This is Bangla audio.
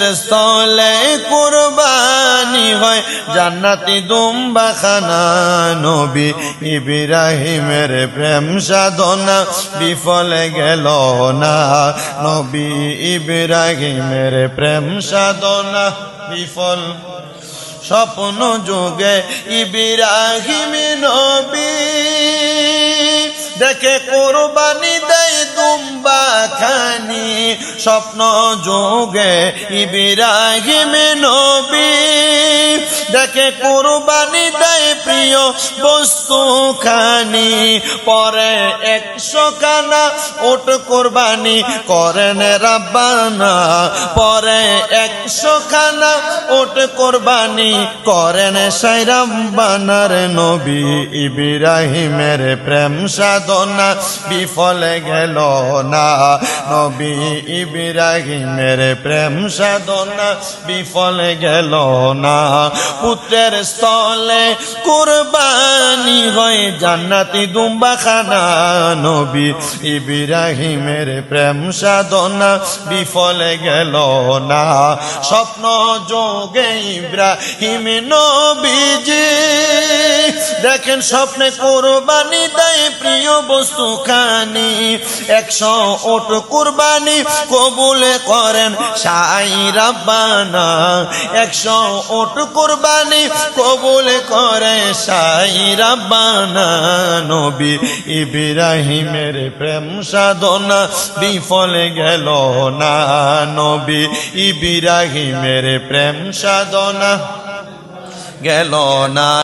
স্থলে কুরবানি হয় জান্নাতি দুম্বা খানা। নবী ইব্রাহিমের প্রেম সাধনা বিফলে গেল না। নবী ইব্রাহিমের প্রেম সাধনা বিফল। স্বপ্ন যুগে ইব্রাহিম নবী দেখে কুরবানি দেয় দুম্বা খানি। স্বপ্ন যুগে ইব্রাহিম নবী দেখে কুরবানি দেয় প্রিয় বস্তু খানি। পরে 100 খানা উট কুরবানি করেন রাব্বানা। পরে 100 খানা উট কুরবানি করেন সেই রাব্বানার। নবী ইব্রাহিমের প্রেম সাধনা বিফলে গেল না। নবী ইব্রাহিমের প্রেম সাধনা বিফলে গেল না। পুত্রের স্থলে কুরবানি হয় জান্নাতি দুম্বা খানা। নবী ইব্রাহিমের প্রেম সাধনা বিফলে গেল না। স্বপ্ন যোগে ইব্রাহিম নবীজি দেখেন স্বপ্নে কুরবানি দেয় প্রিয় বস্তু খানি। 100 উট কুরবানি কবুল করেন সাই রাব্বানা। 100 উট কুরবানি কবুল করে সাই রাব্বানা। নবী ইব্রাহিমের প্রেম সাধনা বিফলে গেল না। নবী ইব্রাহিমের প্রেম সাধনা গেল না।